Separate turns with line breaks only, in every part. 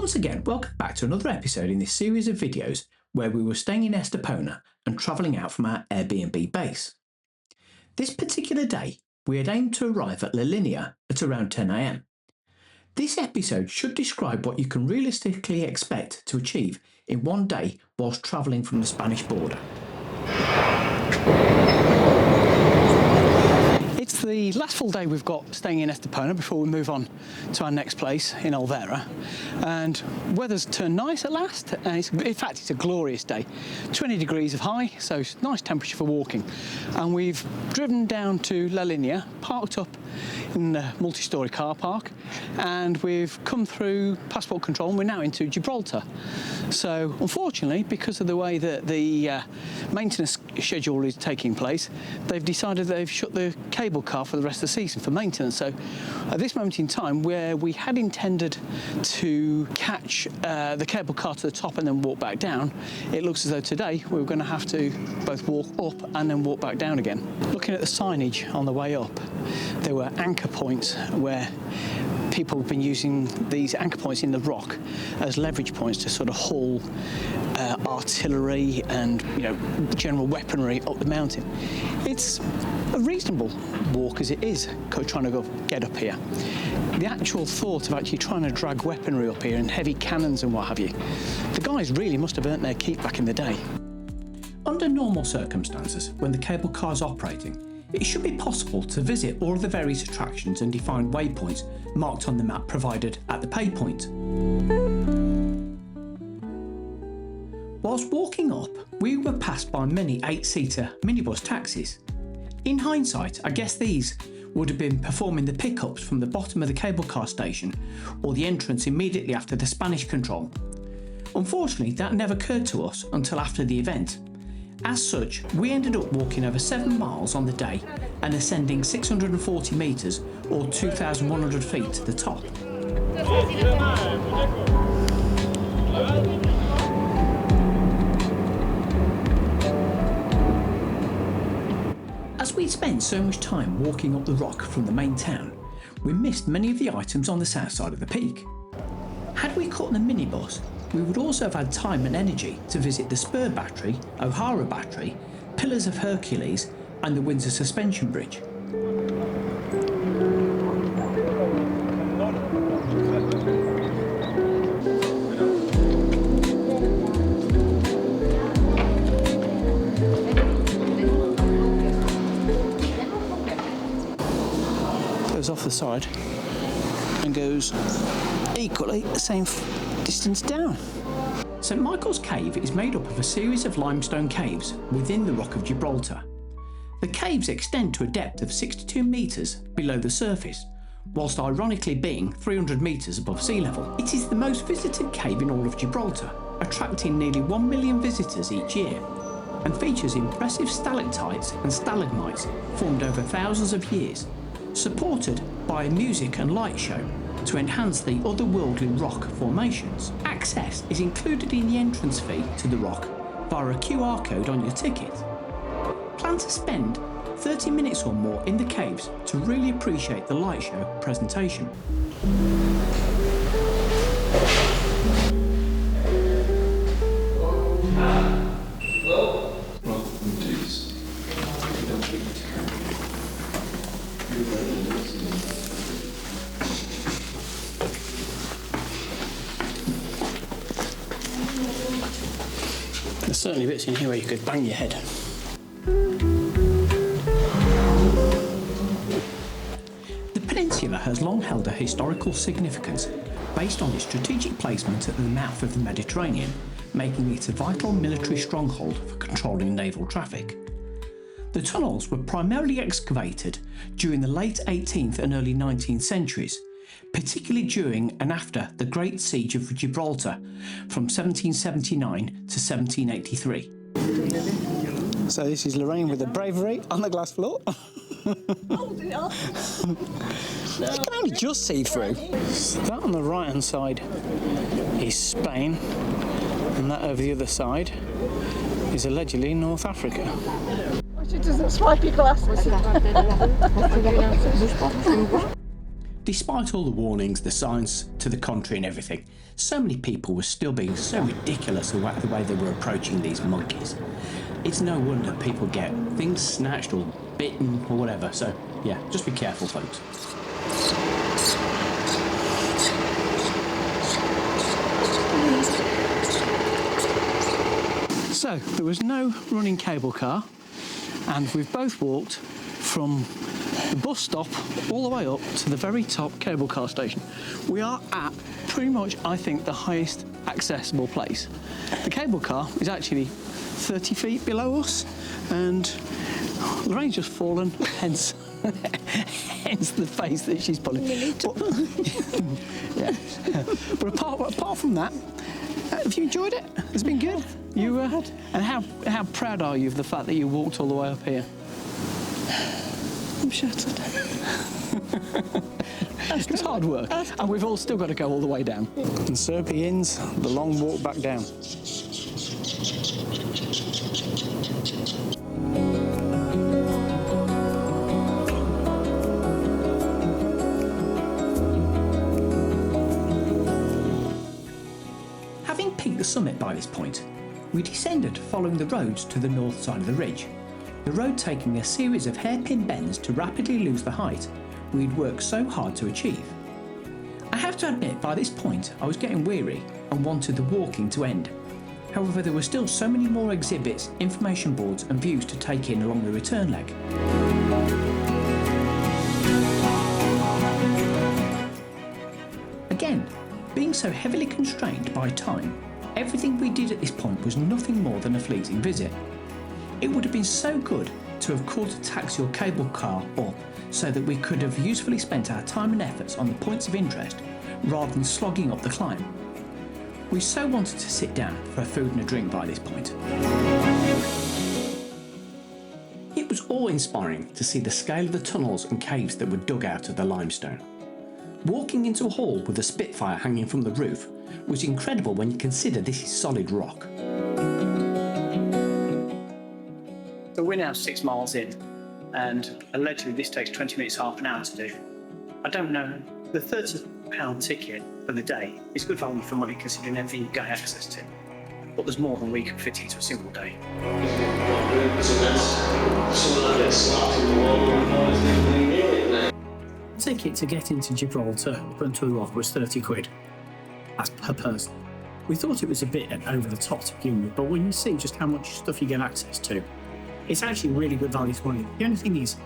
Once again, welcome back to another episode in this series of videos where we were staying in Estepona and travelling out from our Airbnb base. This particular day, we had aimed to arrive at La Linea at around 10 AM. This episode should describe what you can realistically expect to achieve in one day whilst travelling from the Spanish border. It's the last full day we've got staying in Estepona before we move on to our next place in Olvera, and weather's turned nice at last, and in fact it's a glorious day. 20 degrees of high, so it's nice temperature for walking, and we've driven down to La Linea, parked up in the multi-storey car park, and we've come through passport control and we're now into Gibraltar. So unfortunately, because of the way that the maintenance schedule is taking place, they've decided they've shut the cable car for the rest of the season for maintenance. So at this moment in time, where we had intended to catch the cable car to the top and then walk back down, it looks as though today we're going to have to both walk up and then walk back down again. Looking at the signage on the way up, there were anchor points where people have been using these anchor points in the rock as leverage points to sort of haul artillery and general weaponry up the mountain. It's a reasonable walk as it is trying to get up here. The actual thought of actually trying to drag weaponry up here and heavy cannons and what have you, the guys really must have earned their keep back in the day. Under normal circumstances, when the cable car is operating, it should be possible to visit all of the various attractions and define waypoints marked on the map provided at the pay point. Whilst walking up, we were passed by many 8-seater minibus taxis. In hindsight, I guess these would have been performing the pickups from the bottom of the cable car station or the entrance immediately after the Spanish control. Unfortunately, that never occurred to us until after the event. As such, we ended up walking over 7 miles on the day and ascending 640 metres or 2,100 feet to the top. As we'd spent so much time walking up the rock from the main town, we missed many of the items on the south side of the peak. Had we caught the minibus, we would also have had time and energy to visit the Spur Battery, O'Hara Battery, Pillars of Hercules and the Windsor Suspension Bridge. Goes off the side and goes equally the same distance down. St Michael's Cave is made up of a series of limestone caves within the Rock of Gibraltar. The caves extend to a depth of 62 metres below the surface, whilst ironically being 300 metres above sea level. It is the most visited cave in all of Gibraltar, attracting nearly 1 million visitors each year, and features impressive stalactites and stalagmites formed over thousands of years, supported by a music and light show to enhance the otherworldly rock formations. Access is included in the entrance fee to the rock via a QR code on your ticket. Plan to spend 30 minutes or more in the caves to really appreciate the light show presentation. There's certainly bits in here where you could bang your head. The peninsula has long held a historical significance based on its strategic placement at the mouth of the Mediterranean, making it a vital military stronghold for controlling naval traffic. The tunnels were primarily excavated during the late 18th and early 19th centuries, particularly during and after the Great Siege of Gibraltar from 1779 to 1783. So this is Lorraine with the bravery on the glass floor. You can only just see through. That on the right hand side is Spain, and that over the other side is allegedly North Africa.
She doesn't swipe your glasses. Despite all the warnings, the signs to the contrary and everything, so many people were still being so ridiculous the way they were approaching these monkeys. It's no wonder people get things snatched or bitten or whatever, so yeah, just be careful, folks.
So there was no running cable car, and we've both walked from the bus stop all the way up to the very top cable car station. We are at pretty much, I think, the highest accessible place. The cable car is actually 30 feet below us, and Lorraine's just fallen, hence hence the face that she's pulling. Yeah. But apart from that, have you enjoyed it? It's been good. You and how proud are you of the fact that you walked all the way up here?
I'm shattered.
It's hard work, and we've all still got to go all the way down. And so begins the long walk back down.
Having peaked the summit by this point, we descended following the roads to the north side of the ridge, the road taking a series of hairpin bends to rapidly lose the height we'd worked so hard to achieve. I have to admit, by this point I was getting weary and wanted the walking to end. However, there were still so many more exhibits, information boards and views to take in along the return leg. Again, being so heavily constrained by time, everything we did at this point was nothing more than a fleeting visit. It would have been so good to have caught a taxi or cable car up so that we could have usefully spent our time and efforts on the points of interest rather than slogging up the climb. We so wanted to sit down for a food and a drink by this point. It was awe-inspiring to see the scale of the tunnels and caves that were dug out of the limestone. Walking into a hall with a Spitfire hanging from the roof was incredible when you consider this is solid rock.
So we're now 6 miles in, and allegedly this takes 20 minutes, half an hour to do. I don't know. The £30 ticket for the day is good value for money considering everything you get access to. But there's more than we can fit into a single day.
The ticket to get into Gibraltar and to the rock was 30 quid. That's per person. We thought it was a bit over the top to begin with, but when you see just how much stuff you get access to, it's actually really good value for money. The only thing is,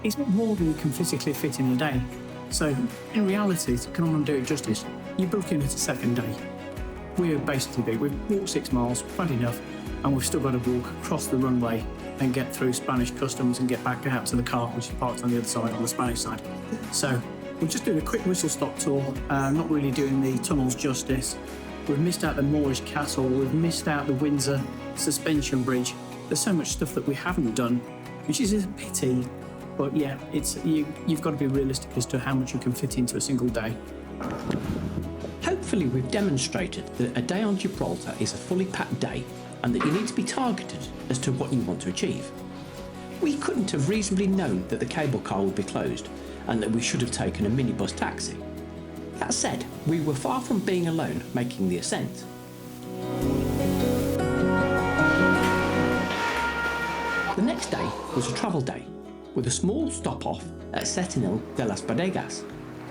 it's more than you can physically fit in a day. So in reality, to come on and do it justice, you book in at a second day. We've walked 6 miles, quite enough, and we've still got to walk across the runway and get through Spanish customs and get back out to the car, which is parked on the other side, on the Spanish side. So we're just doing a quick whistle-stop tour, not really doing the tunnels justice. We've missed out the Moorish Castle, we've missed out the Windsor Suspension Bridge. There's so much stuff that we haven't done, which is a pity, but yeah, you've got to be realistic as to how much you can fit into a single day.
Hopefully we've demonstrated that a day on Gibraltar is a fully packed day and that you need to be targeted as to what you want to achieve. We couldn't have reasonably known that the cable car would be closed and that we should have taken a minibus taxi. That said, we were far from being alone making the ascent. The next day was a travel day, with a small stop-off at Setenil de las Bodegas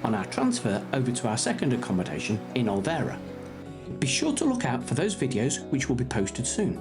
on our transfer over to our second accommodation in Olvera. Be sure to look out for those videos which will be posted soon.